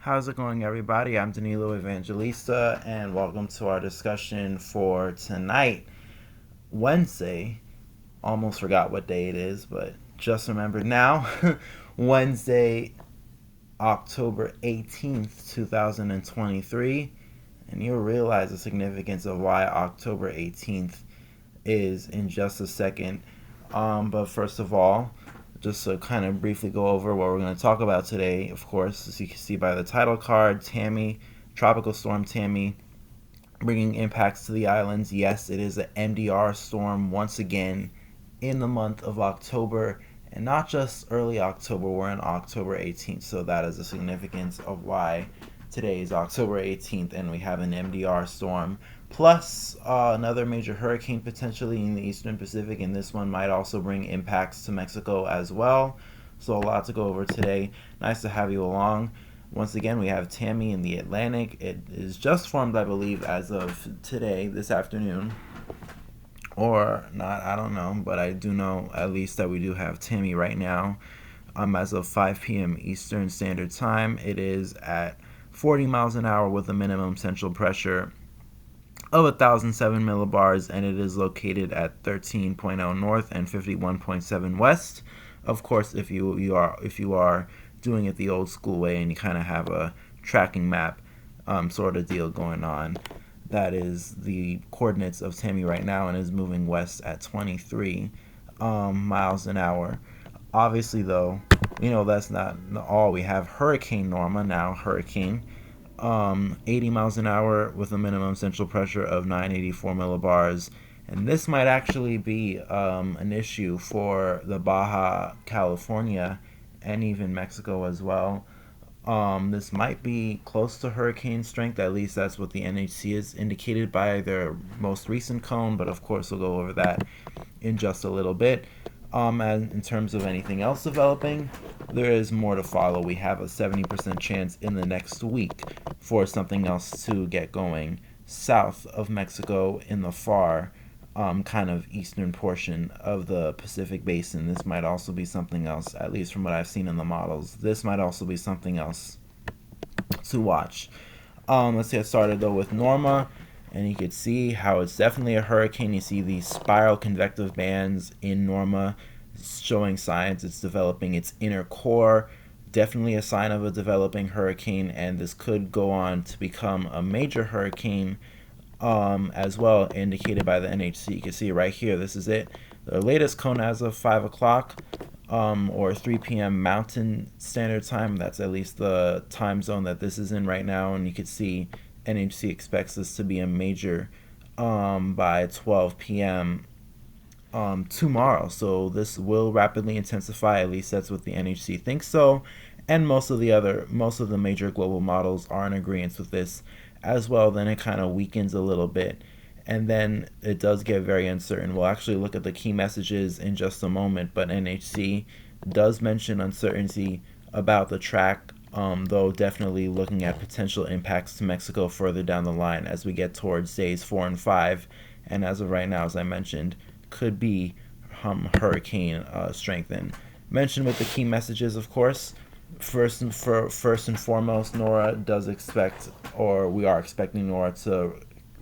How's it going, everybody? I'm Danilo Evangelista, and welcome to our discussion for tonight, Wednesday. Almost forgot what day it is, but just remembered now. Wednesday, October 18th, 2023. And you'll realize the significance of why October 18th is in just a second. But first of all, just to kind of briefly go over what we're going to talk about today, of course, as you can see by the title card, Tammy, Tropical Storm Tammy, bringing impacts to the islands. Yes, it is an MDR storm once again in the month of October, and not just early October, we're in October 18th, so that is the significance of why today is October 18th and we have an MDR storm plus another major hurricane potentially in the eastern Pacific, and this one might also bring impacts to Mexico as well. So a lot to go over today. Nice to have you along. Once again, we have Tammy in the Atlantic. It is just formed, I believe, as of today, this afternoon. Or not, I don't know, but I do know at least that we do have Tammy right now. As of 5 p.m. Eastern Standard Time, it is at 40 miles an hour with a minimum central pressure of 1,007 millibars, and it is located at 13.0 north and 51.7 west. Of course, if you are doing it the old school way and you kind of have a tracking map sort of deal going on, that is the coordinates of Tammy right now, and is moving west at 23 miles an hour. Obviously, though, that's not all. We have Hurricane Norma now. Hurricane 80 miles an hour with a minimum central pressure of 984 millibars. And this might actually be an issue for the Baja California and even Mexico as well. This might be close to hurricane strength, at least that's what the NHC has indicated by their most recent cone, but of course we'll go over that in just a little bit. And in terms of anything else developing, there is more to follow. We have a 70% chance in the next week for something else to get going south of Mexico in the far kind of eastern portion of the Pacific Basin. This might also be something else, at least from what I've seen in the models. This might also be something else to watch. Let's get started though with Norma. And you can see how it's definitely a hurricane. You see these spiral convective bands in Norma showing signs it's developing its inner core. Definitely a sign of a developing hurricane, and this could go on to become a major hurricane as well, indicated by the NHC. You can see right here, this is it. The latest cone as of 5 o'clock or 3 p.m. Mountain Standard Time. That's at least the time zone that this is in right now, and you can see NHC expects this to be a major by 12 p.m. Tomorrow. So this will rapidly intensify. At least that's what the NHC thinks so. And most of the major global models are in agreement with this as well. Then it kind of weakens a little bit, and then it does get very uncertain. We'll actually look at the key messages in just a moment, but NHC does mention uncertainty about the track, though definitely looking at potential impacts to Mexico further down the line as we get towards days 4 and 5. And as of right now, as I mentioned, could be hurricane strengthened. Mentioned with the key messages, of course. First and foremost, Nora does expect, or we are expecting Nora to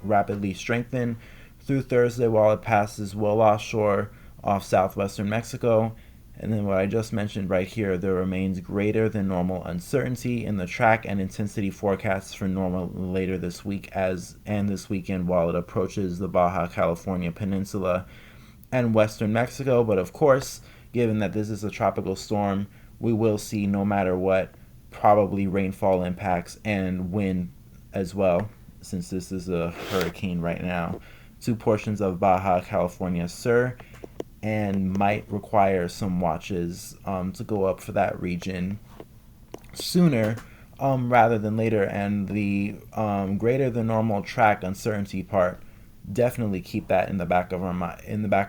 rapidly strengthen through Thursday while it passes well offshore off southwestern Mexico. And then what I just mentioned right here, there remains greater than normal uncertainty in the track and intensity forecasts for Norma later this week and this weekend while it approaches the Baja California Peninsula and western Mexico. But of course, given that this is a tropical storm, we will see, no matter what, probably rainfall impacts and wind as well, since this is a hurricane right now, to portions of Baja California Sur, and might require some watches to go up for that region sooner rather than later. And the greater than normal track uncertainty part, definitely keep that in the back of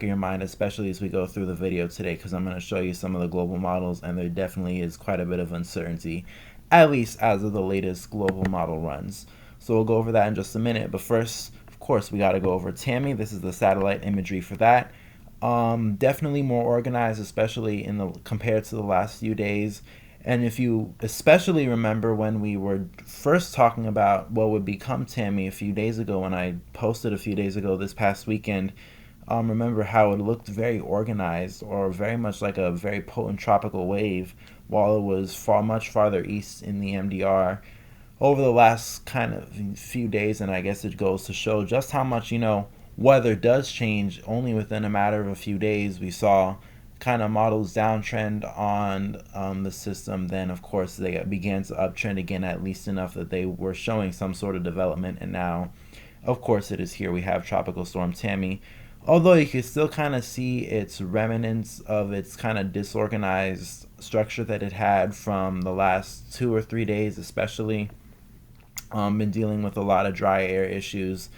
your mind, especially as we go through the video today, because I'm going to show you some of the global models, and there definitely is quite a bit of uncertainty, at least as of the latest global model runs. So we'll go over that in just a minute, but first, of course, we got to go over Tammy. This is the satellite imagery for that. Definitely more organized, especially compared to the last few days. And if you especially remember when we were first talking about what would become Tammy a few days ago, when I posted a few days ago this past weekend, remember how it looked very organized or very much like a very potent tropical wave while it was much farther east in the MDR over the last kind of few days. And I guess it goes to show just how much, weather does change only within a matter of a few days. We saw kind of models downtrend on the system. Then, of course, they began to uptrend again, at least enough that they were showing some sort of development. And now, of course, it is here. We have Tropical Storm Tammy. Although you can still kind of see its remnants of its kind of disorganized structure that it had from the last 2 or 3 days, especially. Been dealing with a lot of dry air issues,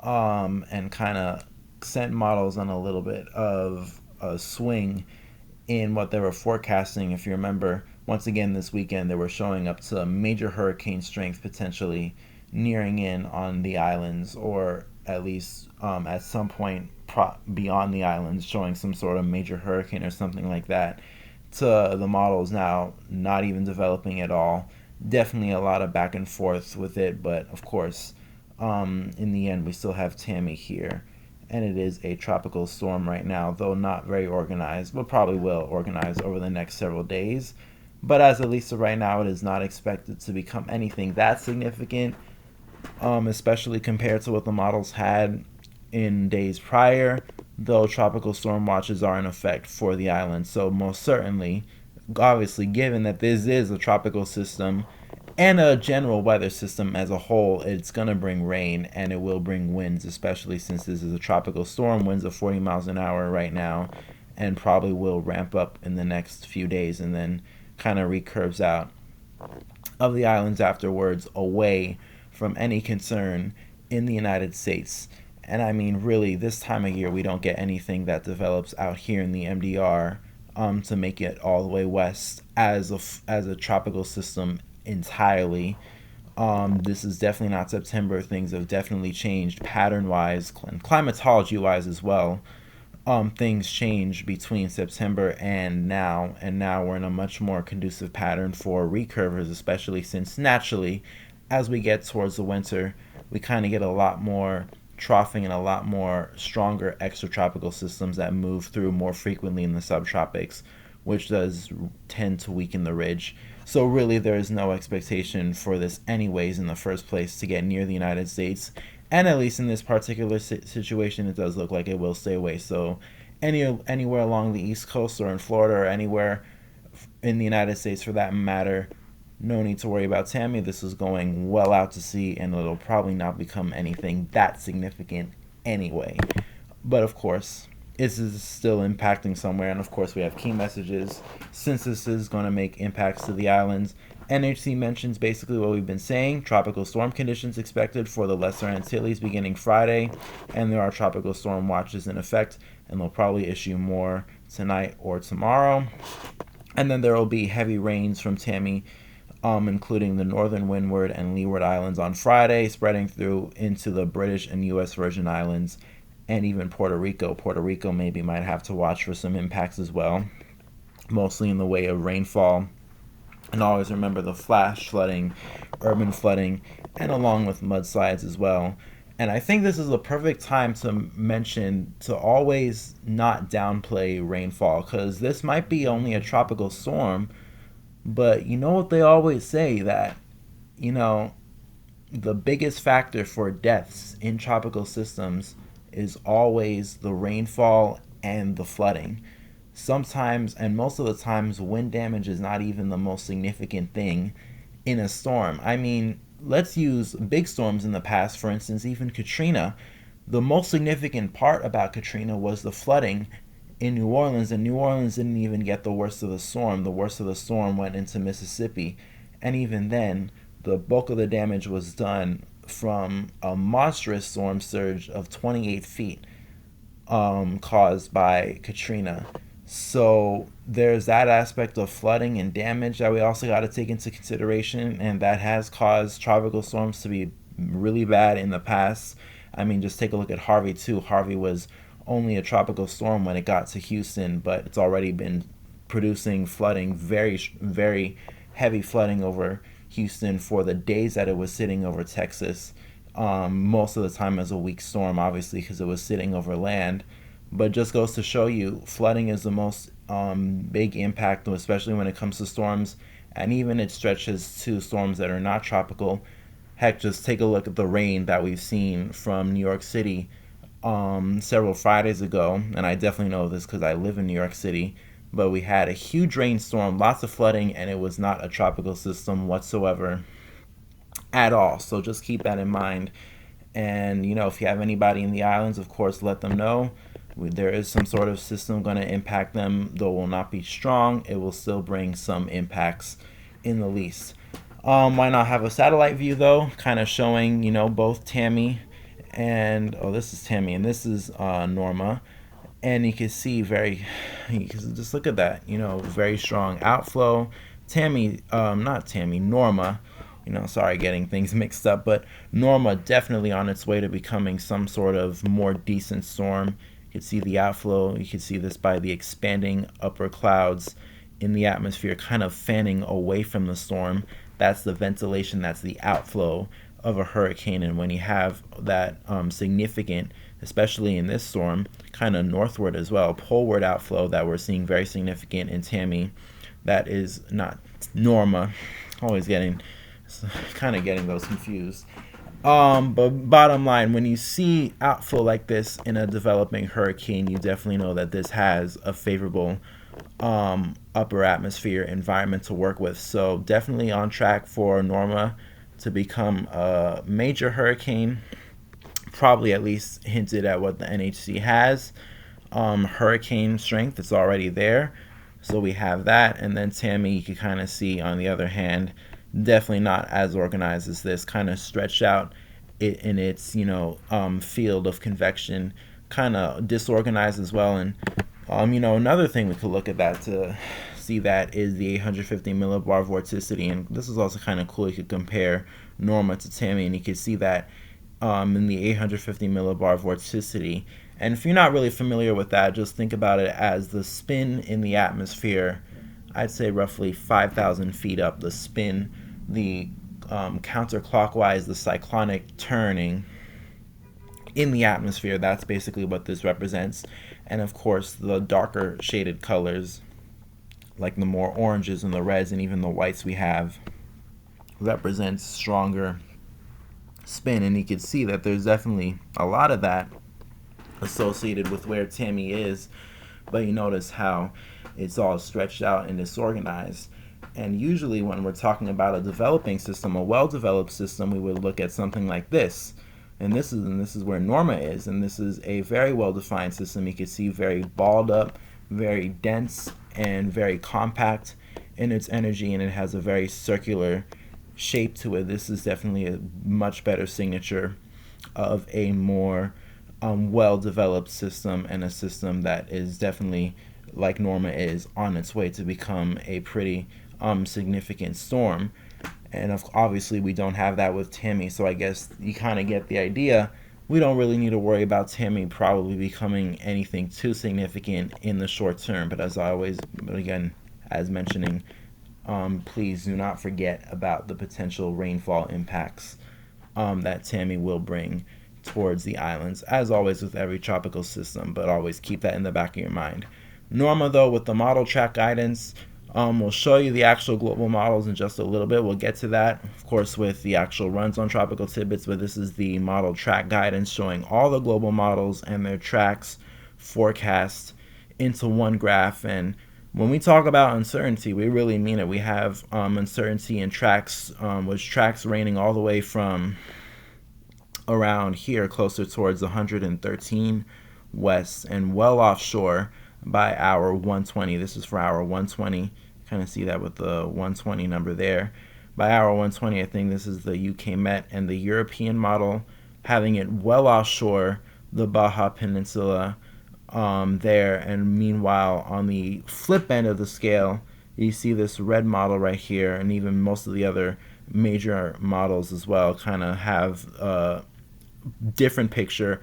and kind of sent models on a little bit of a swing in what they were forecasting. If you remember, once again this weekend they were showing up to major hurricane strength potentially nearing in on the islands, or at least at some point beyond the islands, showing some sort of major hurricane or something like that. To the models now not even developing at all. Definitely a lot of back and forth with it, but of course, in the end, we still have Tammy here, and it is a tropical storm right now, though not very organized, but probably will organize over the next several days. But as at least of right now, it is not expected to become anything that significant, especially compared to what the models had in days prior, though tropical storm watches are in effect for the island. So most certainly, obviously, given that this is a tropical system and a general weather system as a whole, it's going to bring rain and it will bring winds, especially since this is a tropical storm. Winds of 40 miles an hour right now, and probably will ramp up in the next few days and then kind of recurves out of the islands afterwards, away from any concern in the United States. And I mean, really, this time of year, we don't get anything that develops out here in the MDR, to make it all the way west as a tropical system entirely. This is definitely not September. Things have definitely changed pattern wise and climatology wise as well. Things change between September and now we're in a much more conducive pattern for recurvers, especially since naturally, as we get towards the winter, we kind of get a lot more troughing and a lot more stronger extratropical systems that move through more frequently in the subtropics, which does tend to weaken the ridge. So really, there is no expectation for this anyways in the first place to get near the United States. And at least in this particular situation, it does look like it will stay away. So anywhere along the East Coast or in Florida or anywhere in the United States for that matter, no need to worry about Tammy. This is going well out to sea, and it'll probably not become anything that significant anyway. But of course, this is still impacting somewhere, and of course we have key messages since this is going to make impacts to the islands. NHC mentions basically what we've been saying: tropical storm conditions expected for the Lesser Antilles beginning Friday, and there are tropical storm watches in effect, and they'll probably issue more tonight or tomorrow. And then there will be heavy rains from Tammy, including the northern Windward and Leeward Islands on Friday, spreading through into the British and U.S. Virgin Islands, and even Puerto Rico. Puerto Rico maybe might have to watch for some impacts as well, mostly in the way of rainfall. And always remember the flash flooding, urban flooding, and along with mudslides as well. And I think this is a perfect time to mention to always not downplay rainfall, because this might be only a tropical storm, but you know what they always say, that, you know, the biggest factor for deaths in tropical systems is always the rainfall and the flooding. Sometimes, and most of the times, wind damage is not even the most significant thing in a storm. I mean, let's use big storms in the past, for instance, even Katrina. The most significant part about Katrina was the flooding in New Orleans, and New Orleans didn't even get the worst of the storm. The worst of the storm went into Mississippi, and even then, the bulk of the damage was done from a monstrous storm surge of 28 feet, caused by Katrina. So there's that aspect of flooding and damage that we also got to take into consideration, and that has caused tropical storms to be really bad in the past. I mean, just take a look at Harvey too. Harvey was only a tropical storm when it got to Houston, but it's already been producing flooding, very heavy flooding over Houston for the days that it was sitting over Texas. Most of the time as a weak storm, obviously, because it was sitting over land. But just goes to show you, flooding is the most big impact, especially when it comes to storms, and even it stretches to storms that are not tropical. Heck, just take a look at the rain that we've seen from New York City several Fridays ago, and I definitely know this because I live in New York City. But we had a huge rainstorm, lots of flooding, and it was not a tropical system whatsoever at all. So just keep that in mind. And if you have anybody in the islands, of course, let them know. There is some sort of system going to impact them, though it will not be strong. It will still bring some impacts in the least. Why not have a satellite view though, kind of showing both Tammy and this is Tammy and this is Norma, and you can see you can just look at that, very strong outflow. Not Tammy, Norma. Sorry, getting things mixed up, but Norma definitely on its way to becoming some sort of more decent storm. You can see the outflow. You can see this by the expanding upper clouds in the atmosphere kind of fanning away from the storm. That's the ventilation, that's the outflow of a hurricane. And when you have that significant, especially in this storm, kind of northward as well, poleward outflow that we're seeing very significant in Tammy, that is not Norma. Always getting those confused. But bottom line, when you see outflow like this in a developing hurricane, you definitely know that this has a favorable upper atmosphere environment to work with. So definitely on track for Norma to become a major hurricane, probably at least hinted at what the NHC has. Hurricane strength is already there, so we have that. And then Tammy, you can kind of see on the other hand, definitely not as organized as this, kind of stretched out in its field of convection, kind of disorganized as well. And another thing we could look at that to see that is the 850 millibar vorticity, and this is also kind of cool. You could compare Norma to Tammy, and you can see that in the 850 millibar vorticity. And if you're not really familiar with that, just think about it as the spin in the atmosphere. I'd say roughly 5,000 feet up, the spin, the counterclockwise, the cyclonic turning in the atmosphere. That's basically what this represents. And of course, the darker shaded colors, like the more oranges and the reds and even the whites we have, represents stronger spin. And you can see that there's definitely a lot of that associated with where Tammy is, but you notice how it's all stretched out and disorganized. And usually when we're talking about a developing system, a well-developed system, we would look at something like this. And this is where Norma is, and this is a very well-defined system. You can see very balled up, very dense, and very compact in its energy, and it has a very circular shape to it. This is definitely a much better signature of a more well-developed system, and a system that is definitely, like Norma is, on its way to become a pretty significant storm. And obviously we don't have that with Tammy, so I guess you kind of get the idea. We don't really need to worry about Tammy probably becoming anything too significant in the short term. But again, as mentioning, please do not forget about the potential rainfall impacts that Tammy will bring towards the islands, as always with every tropical system, but always keep that in the back of your mind. Norma, though, with the model track guidance, we'll show you the actual global models in just a little bit. We'll get to that, of course, with the actual runs on Tropical Tidbits, but this is the model track guidance showing all the global models and their tracks forecast into one graph. And when we talk about uncertainty, we really mean it. We have uncertainty in tracks, which tracks raining all the way from around here closer towards 113 west and well offshore by hour 120. This is for hour 120. Kind of see that with the 120 number there. By hour 120, I think this is the UK Met and the European model, having it well offshore the Baja Peninsula there. And meanwhile, on the flip end of the scale, you see this red model right here, and even most of the other major models as well kind of have a different picture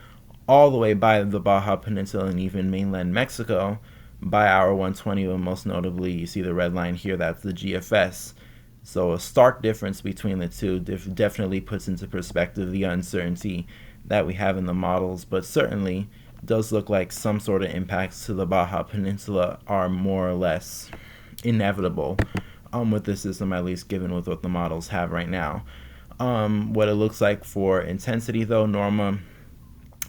all the way by the Baja Peninsula and even mainland Mexico. by hour 120, and most notably, you see the red line here, that's the GFS. So a stark difference between the two definitely puts into perspective the uncertainty that we have in the models, but certainly does look like some sort of impacts to the Baja Peninsula are more or less inevitable with the system, at least given with what the models have right now. What it looks like for intensity, though, Norma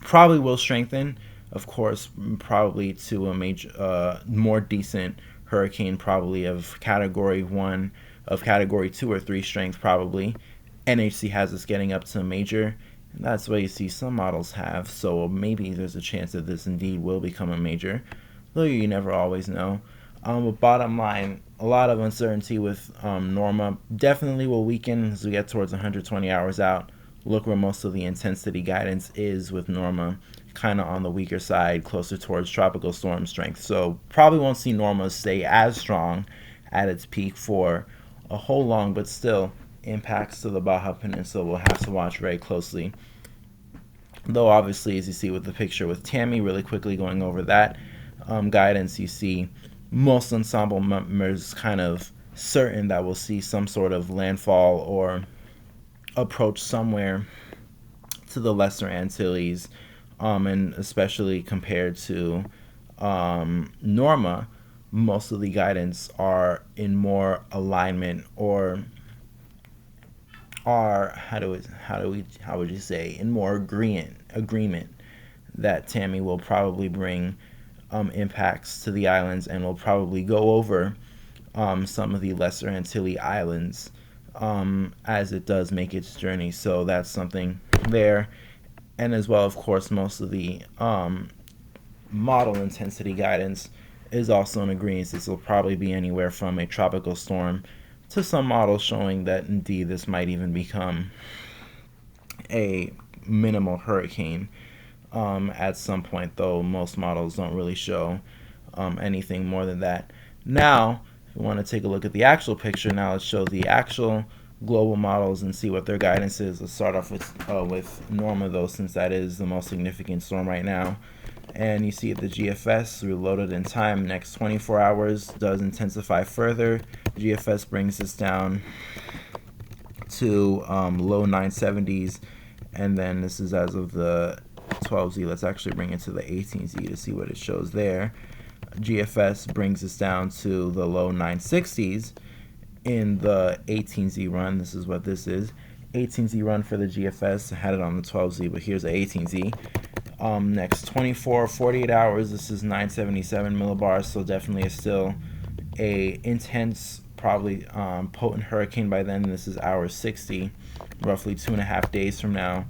probably will strengthen, of course, probably to a major, more decent hurricane, probably of category 1, of category 2 or 3 strength, probably. NHC has us getting up to a major, and that's what you see some models have, so maybe there's a chance that this indeed will become a major, though you never always know. But bottom line, a lot of uncertainty with Norma. Definitely will weaken as we get towards 120 hours out. Look where most of the intensity guidance is with Norma, kind of on the weaker side, closer towards tropical storm strength. So probably won't see Norma stay as strong at its peak for a whole long, but still impacts to the Baja Peninsula we'll have to watch very closely. Though obviously, as you see with the picture with Tammy, really quickly going over that guidance, you see most ensemble members kind of certain that we'll see some sort of landfall or approach somewhere to the Lesser Antilles, and especially compared to Norma, most of the guidance are in more alignment, or are how would you say, in more agreement that Tammy will probably bring impacts to the islands and will probably go over some of the Lesser Antilles islands as it does make its journey. So that's something there. And as well, of course, most of the model intensity guidance is also in agreement. This will probably be anywhere from a tropical storm to some models showing that indeed this might even become a minimal hurricane at some point, though most models don't really show anything more than that. Now, if we want to take a look at the actual picture, now let's show the actual global models and see what their guidance is. Let's start off with Norma, though, since that is the most significant storm right now. And you see the GFS reloaded in time. Next 24 hours does intensify further. GFS brings us down to low 970s, and then this is as of the 12Z. Let's actually bring it to the 18Z to see what it shows there. GFS brings us down to the low 960s in the 18Z run. This is what this is. 18Z run for the GFS. I had it on the 12Z, but here's the 18Z. Next 24, 48 hours, this is 977 millibars, so definitely is still a intense, probably potent hurricane by then. This is hour 60, roughly 2.5 days from now,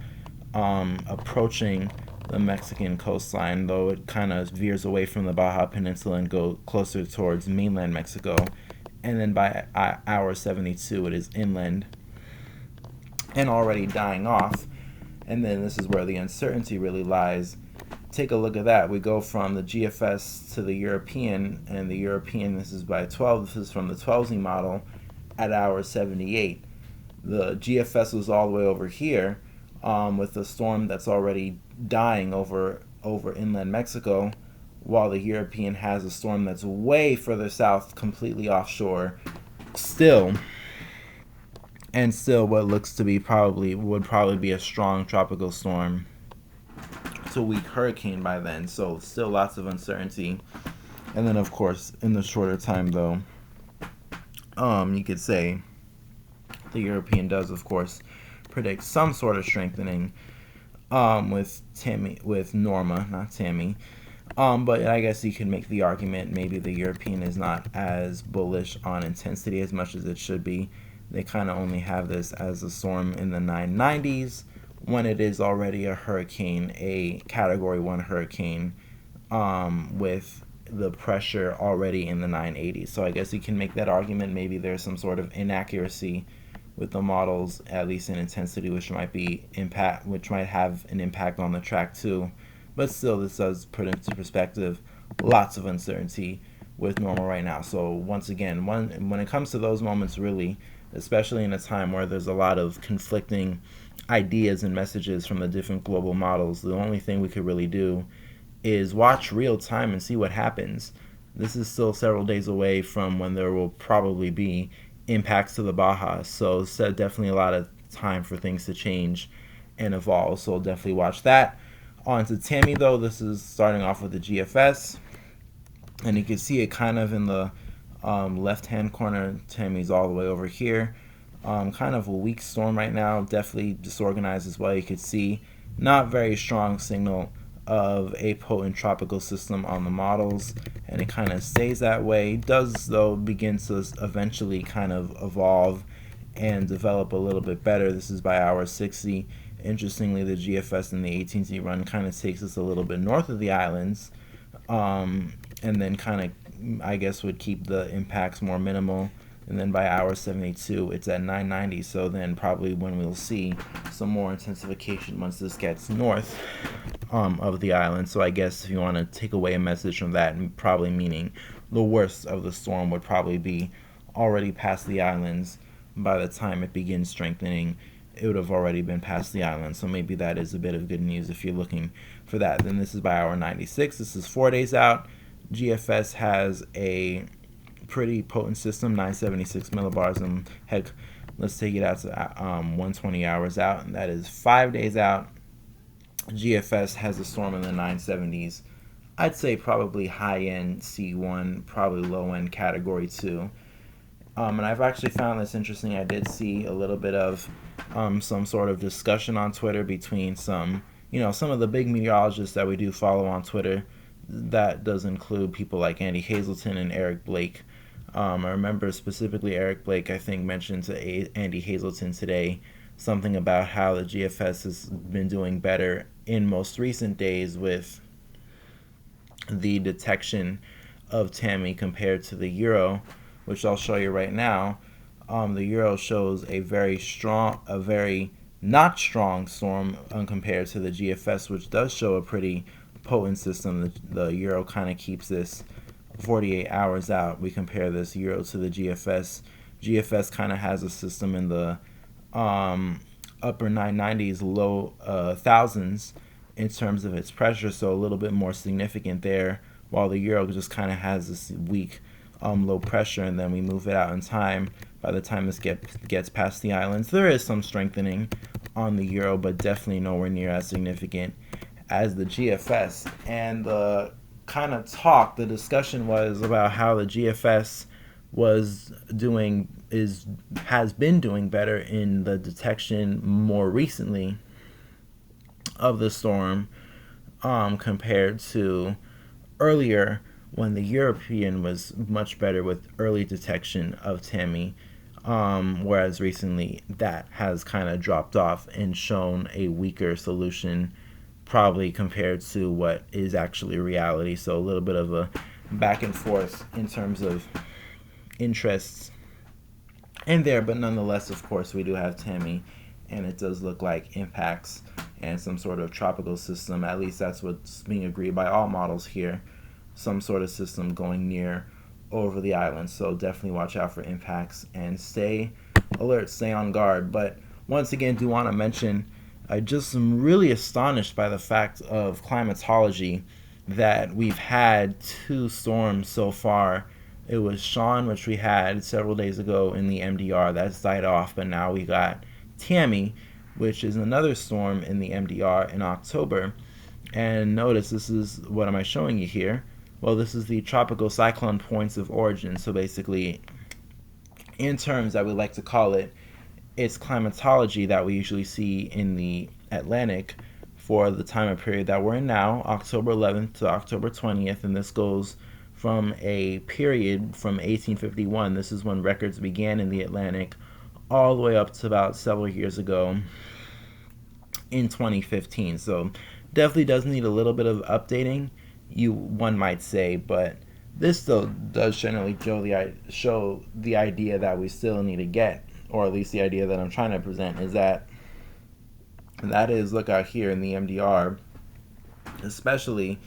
approaching the Mexican coastline, though it kind of veers away from the Baja Peninsula and go closer towards mainland Mexico. And then by hour 72, it is inland and already dying off. And then this is where the uncertainty really lies. Take a look at that. We go from the GFS to the European, and the European, this is by 12. This is from the 12Z model at hour 78. The GFS was all the way over here with the storm that's already dying over inland Mexico, while the European has a storm that's way further south, completely offshore, still what looks to be would probably be a strong tropical storm to weak hurricane by then. So still lots of uncertainty. And then of course in the shorter time, though, you could say the European does of course predict some sort of strengthening with Norma, not Tammy. But I guess you could make the argument maybe the European is not as bullish on intensity as much as it should be. They kind of only have this as a storm in the 990s when it is already a hurricane, a Category 1 hurricane, with the pressure already in the 980s. So I guess you can make that argument. Maybe there's some sort of inaccuracy with the models, at least in intensity, which might have an impact on the track too. But still, this does put into perspective lots of uncertainty with Norma right now. So once again, when it comes to those moments, really, especially in a time where there's a lot of conflicting ideas and messages from the different global models, the only thing we could really do is watch real time and see what happens. this is still several days away from when there will probably be impacts to the Baja. So it's definitely a lot of time for things to change and evolve. So definitely watch that. On to Tammy, though. This is starting off with the GFS. And you can see it kind of in the left-hand corner. Tammy's all the way over here. Kind of a weak storm right now. Definitely disorganized as well. You could see not very strong signal of a potent tropical system on the models, and it kind of stays that way. It does, though, begin to eventually kind of evolve and develop a little bit better. This is by hour 60. Interestingly, the GFS and the 18Z run kind of takes us a little bit north of the islands, and then kind of, I guess, would keep the impacts more minimal. And then by hour 72, it's at 990. So then probably when we'll see some more intensification once this gets north of the island. So I guess if you want to take away a message from that, probably meaning the worst of the storm would probably be already past the islands. By the time it begins strengthening, it would have already been past the island. So maybe that is a bit of good news if you're looking for that. Then this is by hour 96. This is 4 days out. GFS has a pretty potent system, 976 millibars, and heck, let's take it out to 120 hours out, and that is 5 days out. GFS has a storm in the 970s. I'd say probably high-end C1, probably low-end Category 2. And I've actually found this interesting. I did see a little bit of some sort of discussion on Twitter between some of the big meteorologists that we do follow on Twitter. That does include people like Andy Hazelton and Eric Blake. I remember specifically Eric Blake, I think, mentioned to Andy Hazelton today something about how the GFS has been doing better in most recent days with the detection of Tammy compared to the Euro, which I'll show you right now. The Euro shows a very not strong storm compared to the GFS, which does show a pretty potent system. The Euro kind of keeps this 48 hours out. We compare this Euro to the GFS. GFS kind of has a system in the upper 990s, low thousands in terms of its pressure, so a little bit more significant there, while the Euro just kind of has this weak low pressure, and then we move it out in time. By the time this gets past the islands, there is some strengthening on the Euro, but definitely nowhere near as significant as the GFS. And the kind of the discussion was about how the GFS has been doing better in the detection more recently of the storm compared to earlier, when the European was much better with early detection of Tammy, whereas recently that has kind of dropped off and shown a weaker solution, probably compared to what is actually reality. So a little bit of a back and forth in terms of interests in there, but nonetheless, of course, we do have Tammy, and it does look like impacts and some sort of tropical system. At least that's what's being agreed by all models here. Some sort of system going near over the island. So definitely watch out for impacts and stay alert, stay on guard. But once again, do want to mention, I just am really astonished by the fact of climatology that we've had 2 storms so far. It was Sean, which we had several days ago in the MDR. That's died off, but now we got Tammy, which is another storm in the MDR in October. And notice, this is, what am I showing you here? Well, this is the tropical cyclone points of origin. So basically, in terms that we like to call it, it's climatology that we usually see in the Atlantic for the time of period that we're in now, October 11th to October 20th, and this goes from a period from 1851. This is when records began in the Atlantic, all the way up to about several years ago in 2015. So definitely does need a little bit of updating, one might say, but this still does generally show the idea that we still need to get, or at least the idea that I'm trying to present is that is, look out here in the MDR, especially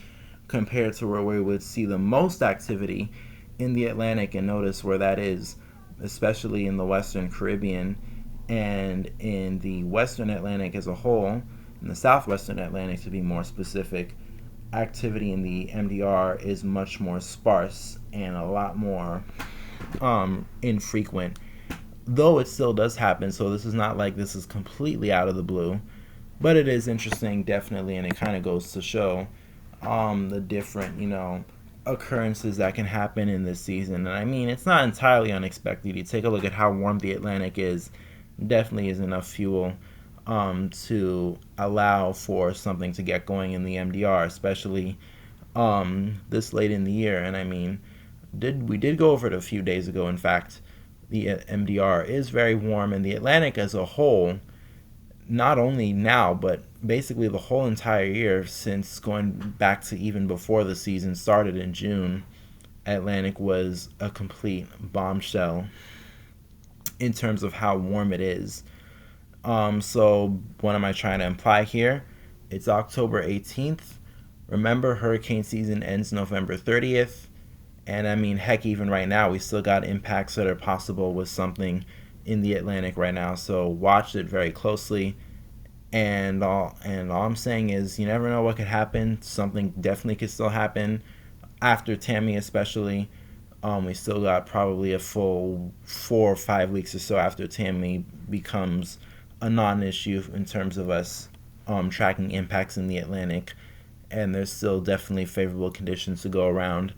compared to where we would see the most activity in the Atlantic, and notice where that is, especially in the Western Caribbean and in the Western Atlantic as a whole, in the Southwestern Atlantic to be more specific. activity in the MDR is much more sparse and a lot more infrequent, though it still does happen. So this is not like this is completely out of the blue, but it is interesting, definitely, and it kind of goes to show the different, occurrences that can happen in this season. And I mean, it's not entirely unexpected. You take a look at how warm the Atlantic is, definitely is enough fuel to allow for something to get going in the MDR, especially this late in the year. And I mean, we did go over it a few days ago. In fact, the MDR is very warm, and the Atlantic as a whole, not only now, but basically the whole entire year since going back to even before the season started in June, Atlantic was a complete bombshell in terms of how warm it is. So what am I trying to imply here? It's October 18th. Remember, hurricane season ends November 30th. And I mean, heck, even right now, we still got impacts that are possible with something in the Atlantic right now. So watch it very closely. And all I'm saying is, you never know what could happen. Something definitely could still happen after Tammy, especially. We still got probably a full 4 or 5 weeks or so after Tammy becomes a non-issue in terms of us tracking impacts in the Atlantic. And there's still definitely favorable conditions to go around.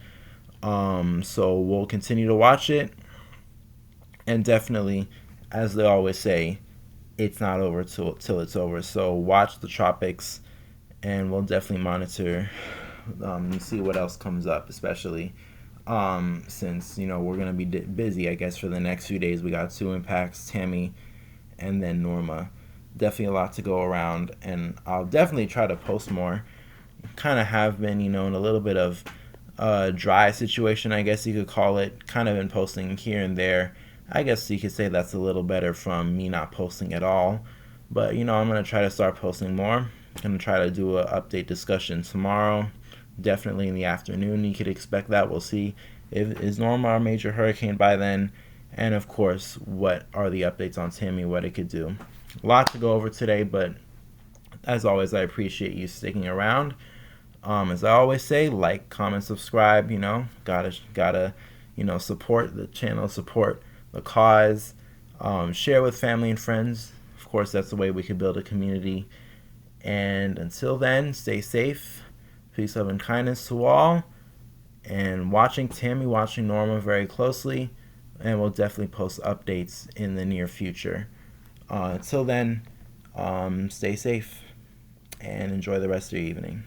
So we'll continue to watch it, and definitely, as they always say, it's not over till it's over. So watch the tropics, and we'll definitely monitor and see what else comes up, especially since we're gonna be busy. I guess for the next few days, we got 2 impacts, Tammy, and then Norma. Definitely a lot to go around, and I'll definitely try to post more. Kind of have been, in a little bit of dry situation, I guess you could call it. Kind of been posting here and there. I guess you could say that's a little better from me not posting at all. But I'm gonna try to start posting more. I'm gonna try to do an update discussion tomorrow, definitely in the afternoon. You could expect that. We'll see if is Norma our major hurricane by then, and of course, what are the updates on Tammy, what it could do. A lot to go over today, but as always, I appreciate you sticking around. As I always say, like, comment, subscribe. Gotta support the channel, support the cause. Share with family and friends. Of course, that's the way we can build a community. And until then, stay safe. Peace, love, and kindness to all. And watching Tammy, watching Norma very closely. And we'll definitely post updates in the near future. Until then, stay safe and enjoy the rest of your evening.